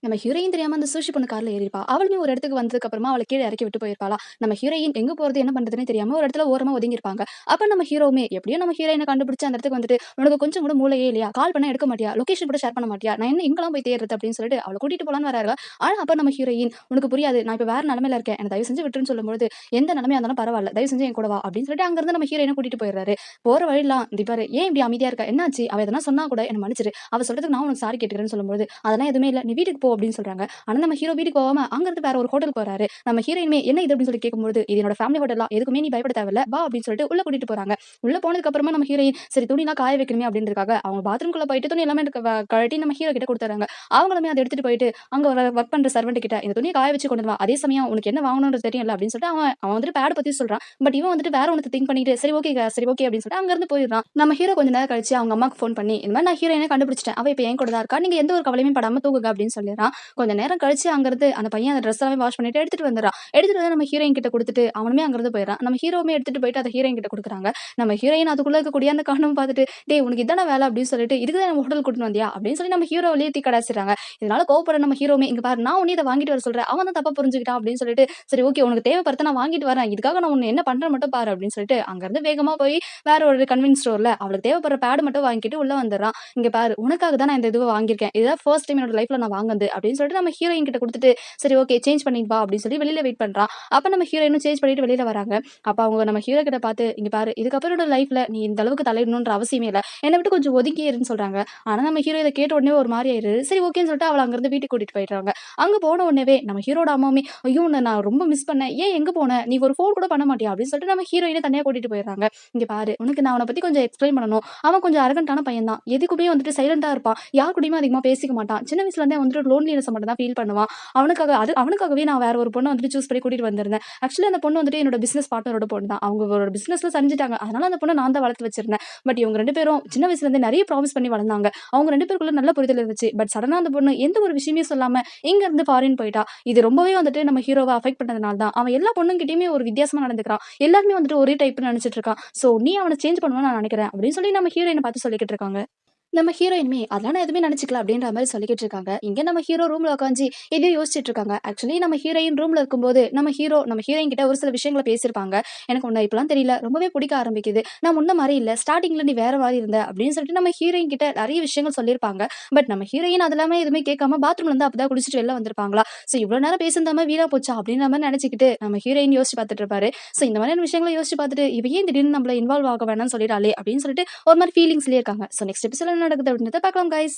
நம்ம ஹீரோயின் தெரியாம அந்த சூஷி பொண்ணு கார்ல ஏறியிருப்பா. அவளுமே ஒரு இடத்துக்கு வந்ததுக்கு அப்புறமா அவள கீழ இறக்கி விட்டு போயிருப்பாளா? நம்ம ஹீரோயின் எங்க போறது, என்ன பண்றதுன்னே தெரியாம ஒரு இடத்துல ஓரமா ஒதுங்கியிருப்பாங்க. அப்ப நம்ம ஹீரோவுமே எப்படியோ நம்ம ஹீரோயின கண்டுபிடிச்சு அந்த இடத்துக்கு வந்துட்டு, "உனக்கு கொஞ்சம் கூட மூளையே இல்லையா? கால் பண்ணா எடுக்க மாட்டியா? லொகேஷன் கூட ஷேர் பண்ண மாட்டியா? நான் என்ன எங்கலாம் போய் தேடுறது?" அப்படின்னு சொல்லிட்டு அவள கூட்டிட்டு போலான்னு வராருங்க. ஆனா அப்ப நம்ம ஹீரோயின், "உனக்கு புரியாது. நான் இப்ப வேற நிலைமையில இருக்கேன். என்ன தயவு செஞ்சு விட்டுருன்னு" சொல்லும்பொழுது, "எந்த நிலைமையா இருந்தாலும் பரவால்ல. தயவு செஞ்சு என் கூட வா" அப்படின்னு சொல்லிட்டு அங்கிருந்து நம்ம ஹீரோயின கூட்டிட்டு போயிடுறாரு. போற வழிலாம், "இங்க பாரு, ஏன் இப்படி அமைதியா இருக்க? என்னாச்சு? அவ எதனா சொன்னா கூட என்ன மன்னிச்சிரு. அவ சொல்றதுக்கு நான் உனக்கு சாரி கேட்டுக்கிறேன்னு" சொல்லும்போது, "அதெல்லாம் எதுவுமே இல்ல. நீ வீட்டுக்கு போ" அப்படின்னு சொல்றாங்க. ஆனா நம்ம ஹீரோ வீட்டுக்கு போகாம அங்கிருந்து வேற ஒரு ஹோட்டலுக்கு போறாரு. நம்ம ஹீரோயினுமே என்ன இது அப்படின்னு சொல்லி கேட்கும்போது, "இது என்னோட ஃபேமிலி ஹோட்டல் தான். எதுக்குமே நீ பயப்பட தேவையில்ல. வா" அப்படின்னு சொல்லிட்டு உள்ள கூட்டிட்டு போறாங்க. உள்ள போனதுக்கு அப்புறமா நம்ம ஹீரோயின் சரி துணிலாம் காய வைக்கணுமே அப்படின்றதுக்காக அவங்க பாத்ரூம்குள்ள போயிட்டு துணி எல்லாமே கழட்டி நம்ம ஹீரோ கிட்ட குடுத்துறாங்க. அவங்களுமே அத எடுத்துட்டு போயிட்டு அங்க ஒர்க் பண்ற சர்வன்ட் கிட்ட இந்த துணிய காய வச்சு கொண்டு வா. அதே சமயம் உனக்கு என்ன வாங்கணும்ன்றது தெரியும்ல அப்படின்னு சொல்லிட்டு அவன் அவன் வந்துட்டு பேட் பத்தி சொல்றான். பட் இவன் வந்துட்டு வேற ஒண்ணு திங்க் பண்ணிட்டு சரி ஓகேங்க சரி ஓகே அப்படின்னு சொல்லிட்டு அங்க இருந்து போயிடுறான். நம்ம ஹீரோ கொஞ்ச நேரம் கழிச்சு அவங்க அம்மாக்கு ஃபோன் பண்ணி இந்த மாதிரி நான் ஹீரோயினை கண்டுபிடிச்சிட்டேன். அவ இப்ப என் கூட தான் இருக்கா. நீங்க எந்த ஒரு கவலையுமே படாம தூங்குங்க அப்படின்னு சொல்லிடுறான். கொஞ்ச நேரம் கழிச்சு அங்கிருந்து அந்த பையன் அந்த ட்ரெஸ் எல்லாமே வாஷ் பண்ணிட்டு எடுத்துட்டு வந்துடுறான். எடுத்துட்டு வந்து நம்ம ஹீரோயின் கிட்ட குடுத்துட்டு அவனுமே அங்கிருந்து போயிடுறான். நம்ம ஹீரோவுமே எடுத்துட்டு போயிட்டு அத ஹீரோயின் கிட்ட குடுக்குறாங்க. நம்ம ஹீரோயின் அதுக்குள்ள இருக்கக்கூடிய அந்த காரணம் பார்த்துட்டு, "டேய் உனக்கு இதான வேலை" அப்படின்னு சொல்லிட்டு, "இதுக்கு தான் நம்ம ஹோட்டலுக்கு கூட்டிட்டு வந்தியா?" அப்படின்னு சொல்லி நம்ம ஹீரோவ வெளிய தூக்கி கடாசிடுறாங்க. இதனால கோவப்படுற நம்ம ஹீரோவுமே, "இங்க பாரு நான் உன்னையும் இத வாங்கிட்டு வர சொல்றேன். அவன் தான் தப்பா புரிஞ்சுக்கிட்டான்" அப்படின்னு சொல்லிட்டு, "சரி ஓகே உனக்கு தேவைப்படுறத நான் வாங்கிட்டு வரேன். இதுக்காக நான் உன்ன என்ன பண்றேன் மட்டும் பாரு" அப்படின்னு சொல்லிட்டு அங்கிருந்து வேகமா போய் வேற ஒரு கன்வீனியன்ஸ் ஸ்டோர்ல அவளுக்கு தேவைப்படுற பேட் மட்டும் வாங்கிட்டு உள்ள வந்துடுறான். "இங்க பாரு உனக்காக தான் நான் இந்த இதுவ வாங்கியிருக்கேன். இதுதான் ஃபர்ஸ்ட் டைம் என்னோட லைஃப்ல நான் வாங்குனது" அப்படின்னு சொல்லிட்டு நம்ம ஹீரோயின் கிட்ட குடுத்துட்டு, "சரி ஓகே சேஞ்ச் பண்ணிட்டு வா" அப்படின்னு சொல்லி வெளியில வெயிட் பண்றான். அப்ப நம்ம ஹீரோயினும் சேஞ்ச் பண்ணிட்டு வெளியில வராங்க. அப்ப அவங்க நம்ம ஹீரோ கிட்ட பார்த்து, "இங்க பாரு இதுக்கப்புறம் என்னோட லைஃப்ல நீ இந்த அளவுக்கு தலையிடணும்ன்ற அவசியமே இல்ல. என்ன விட்டு கொஞ்சம் ஒதுங்கியே இருன்னு" சொல்றாங்க. ஆனா நம்ம ஹீரோ இத கேட்ட உடனே ஒரு மாரி ஆயிடுறாரு. சரி ஓகேன்னு சொல்லிட்டு அவள அங்கிருந்து வீட்டுக்கு கூட்டிட்டு போயிடுறாங்க. அங்க போன உடனேவே நம்ம ஹீரோட அம்மாவுமே, "ஐயோ! உன்ன நான் ரொம்ப மிஸ் பண்ணேன். ஏன் எங்க போன? நீ ஒரு ஃபோன் கூட பண்ண மாட்டியா?" அப்படின்னு சொல்லிட்டு நம்ம ஹீரோயின தனியா கூட்டிட்டு போயிடுறாங்க. "இங்க பாரு உனக்கு நான் அவன பத்தி கொஞ்சம் எக்ஸ்பிளைன் பண்ணணும். அவன் கொஞ்சம் அரகன்ட்டான பையன் தான். எதுக்குமே வந்துட்டு சைலன்ட்டா இருப்பான். யார் கூடயுமே அதிகமா பேசிக்க மாட்டான். சின்ன வயசுல இருந்தே வந்துட்டு லோன்லினெஸ் மட்டும் தான் ஃபீல் பண்ணுவான். அவனுக்காகவே நான் வேற ஒரு பொண்ண வந்துட்டு சூஸ் பண்ணி கூட்டிட்டு வந்திருந்தேன். ஆக்சுவலி அந்த பொண்ணு வந்துட்டு என்னோட பிசினஸ் பார்ட்னரோட பொண்ணு தான். அவங்க ஒரு பிசினஸ்ல சரிஞ்சுட்டாங்க. அதனால அந்த பொண்ண நான் தான் வளர்த்து வச்சிருந்தேன். பட் இவங்க 2 பேரும் சின்ன வயசுல இருந்தே நெறைய ப்ராமிஸ் பண்ணி வளர்ந்தாங்க. அவங்க 2 பேருக்குள்ள நல்ல புரிதல் இருந்துச்சு. பட் சடனா அந்த பொண்ணு எந்த ஒரு விஷயமே சொல்லாம இங்க இருந்து ஃபாரின் போயிட்டா. இது ரொம்பவே வந்துட்டு நம்ம ஹீரோவ அஃபெக்ட் பண்ணதுனால தான். அவன் எல்லா பொண்ணுங்கிட்டயுமே ஒரு வித்தியாசமா நடந்துக்கிறான். எல்லாருமே வந்துட்டு ஒரே டைப்ன்னு நெனச்சுட்டு இருக்கான். சோ நீ அவன சேஞ்ச் பண்ணுவேன்னு நான் நெனைக்கிறேன்" அப்படின்னு சொல்லி நம்ம ஹீரோயின பார்த்து சொல்லிக்கிட்டு இருக்காங்க. நம்ம ஹீரோயினுமே அதெல்லாம் நான் எதுவுமே நினைச்சுக்கல அப்படின்ற மாதிரி சொல்லிக்கிட்டு இருக்காங்க. இங்க நம்ம ஹீரோ ரூம்ல உட்காந்து எதையோ யோசிச்சுட்டு இருக்காங்க. ஆக்சுவலி நம்ம ஹீரோயின் ரூம்ல இருக்கும்போது நம்ம ஹீரோயின் கிட்ட ஒரு சில விஷயங்கள பேசியிருப்பாங்க. எனக்கு உன்ன இப்பலாம் தெரியல. ரொம்பவே பிடிக்க ஆரம்பிக்குது. நான் முன்ன மாரி இல்ல. ஸ்டார்ட்டிங்ல நீ வேற மாரி இருந்த அப்படின்னு சொல்லிட்டு நம்ம ஹீரோயின் கிட்ட நிறைய விஷயங்கள் சொல்லியிருப்பாங்க. பட் நம்ம ஹீரோயின் அது எல்லாமே எதுவுமே கேட்காம பாத்ரூம்ல இருந்து அப்பதான் குளிச்சுட்டு வெளில வந்திருப்பாங்களா. சோ இவ்வளவு நேரம் பேசியிருந்தாம வீணா போச்சா அப்படின்ற மாதிரி நினைச்சுக்கிட்டு நம்ம ஹீரோயின் யோசிச்சு பார்த்துட்டு இருப்பாரு. சோ இந்த மாதிரியான விஷயங்களை யோசிச்சு பார்த்துட்டு இவ ஏன் திடீர்னு நம்மள இன்வால்வ் ஆக வேணாம்னு சொல்லிட்டாளே அப்படின்னு சொல்லிட்டு ஒரு மாரி ஃபீலிங்ஸ்லயே இருக்காங்க. சோ நெக்ஸ்ட் எபிசோட்ல என்ன நடக்குது அப்படின்றத பார்க்கலாம் கைஸ்.